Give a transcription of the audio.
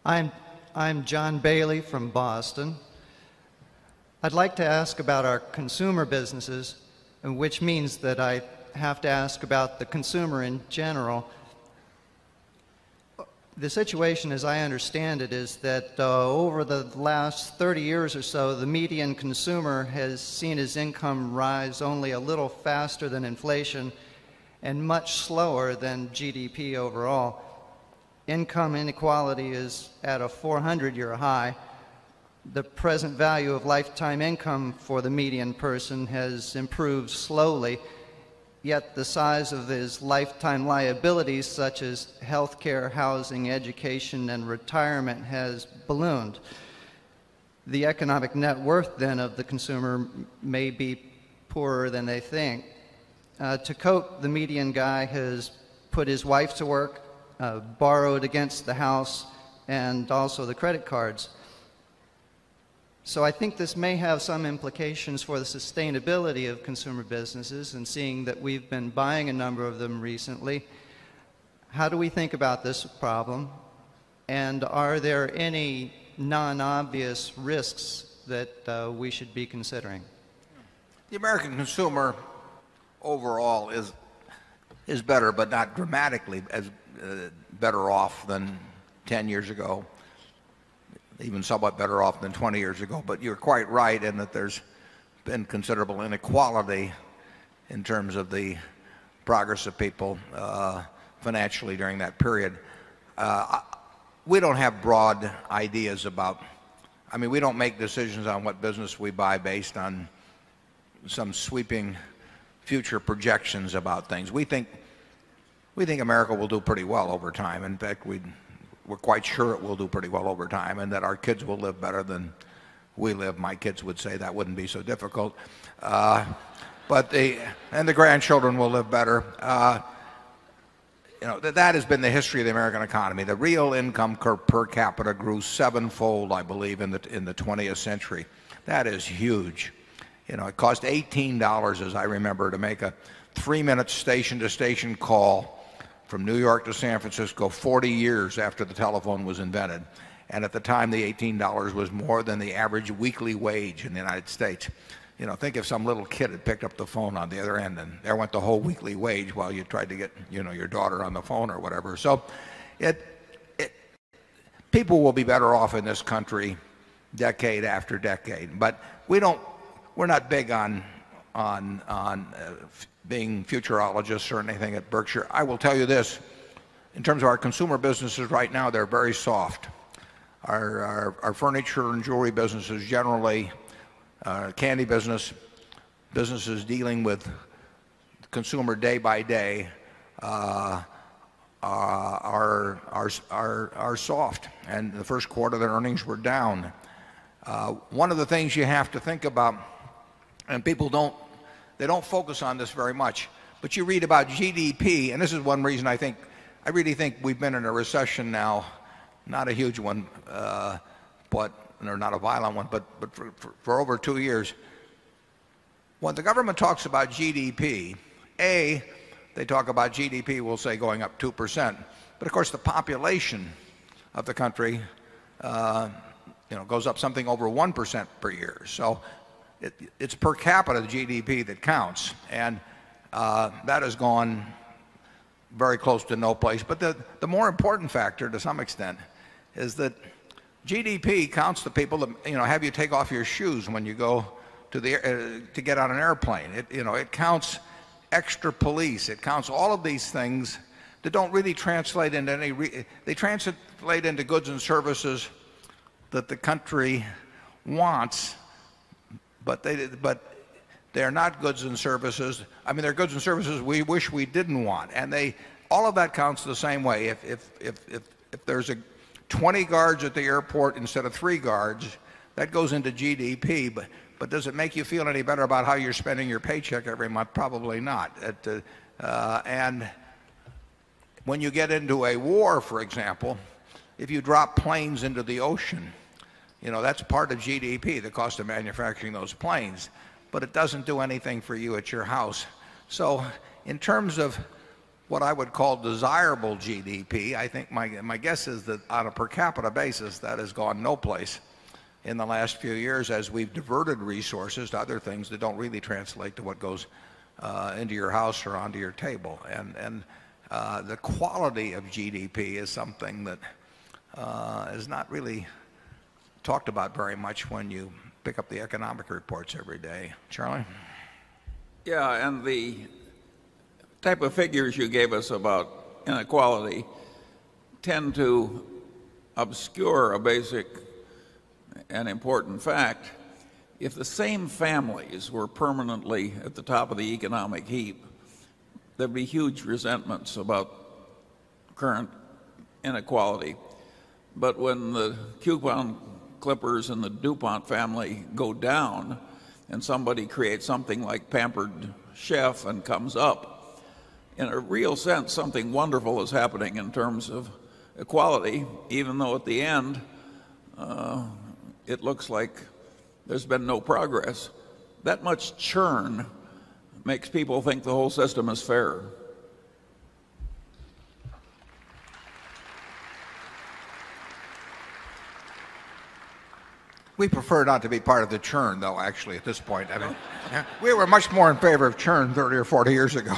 I'm John Bailey from Boston. I'd like to ask about our consumer businesses, which means that I have to ask about the consumer in general. The situation, as I understand it, is that over the last 30 years or so, the median consumer has seen his income rise only a little faster than inflation and much slower than GDP overall. Income inequality is at a 400-year high. The present value of lifetime income for the median person has improved slowly, yet the size of his lifetime liabilities, such as health care, housing, education, and retirement, has ballooned. The economic net worth, then, of the consumer may be poorer than they think. To cope, the median guy has put his wife to work, borrowed against the house, and also the credit cards. So I think this may have some implications for the sustainability of consumer businesses, and seeing that we've been buying a number of them recently, how do we think about this problem? And are there any non-obvious risks that we should be considering? The American consumer overall is better, but not dramatically as better off than 10 years ago. Even somewhat better off than 20 years ago. But you're quite right in that there's been considerable inequality in terms of the progress of people financially during that period. We don't have broad ideas about, I mean, we don't make decisions on what business we buy based on some sweeping future projections about things. We think America will do pretty well over time. In fact, we're quite sure it will do pretty well over time, and that our kids will live better than we live. My kids would say that wouldn't be so difficult. And the grandchildren will live better. That has been the history of the American economy. The real income per capita grew sevenfold, I believe, in the 20th century. That is huge. It cost $18, as I remember, to make a 3-minute station-to-station call from New York to San Francisco 40 years after the telephone was invented. And at the time, the $18 was more than the average weekly wage in the United States. Think if some little kid had picked up the phone on the other end, and there went the whole weekly wage while you tried to get, your daughter on the phone or whatever. So people will be better off in this country decade after decade. But we're not big on being futurologists or anything at Berkshire. I will tell you this, in terms of our consumer businesses right now, they're very soft. Our furniture and jewelry businesses generally, candy businesses dealing with consumer day by day are soft. And the first quarter, their earnings were down. One of the things you have to think about, and people don't focus on this very much, but you read about GDP, and this is one reason I really think we've been in a recession now, not a huge one, or not a violent one, but for over 2 years. When the government talks about GDP, they talk about GDP, we'll say, going up 2%. But of course, the population of the country, goes up something over 1% per year. So it's per capita GDP that counts, and that has gone very close to no place. But the more important factor, to some extent, is that GDP counts the people that have you take off your shoes when you go to get on an airplane. It counts extra police. It counts all of these things that don't really translate into they translate into goods and services that the country wants. But they're not goods and services. I mean, they're goods and services we wish we didn't want. And all of that counts the same way. If there's 20 guards at the airport instead of 3 guards, that goes into GDP. But does it make you feel any better about how you're spending your paycheck every month? Probably not. And when you get into a war, for example, if you drop planes into the ocean, that's part of GDP, the cost of manufacturing those planes, but it doesn't do anything for you at your house. So in terms of what I would call desirable GDP. I think my guess is that on a per capita basis, that has gone no place in the last few years as we've diverted resources to other things that don't really translate to what goes into your house or onto your table. And the quality of GDP is something that is not really talked about very much when you pick up the economic reports every day. Charlie? Yeah, and the type of figures you gave us about inequality tend to obscure a basic and important fact. If the same families were permanently at the top of the economic heap, there'd be huge resentments about current inequality. But when the coupon clippers and the DuPont family go down and somebody creates something like Pampered Chef and comes up, in a real sense, something wonderful is happening in terms of equality, even though at the end it looks like there's been no progress. That much churn makes people think the whole system is fair. We prefer not to be part of the churn, though, actually, at this point. I mean, we were much more in favor of churn 30 or 40 years ago.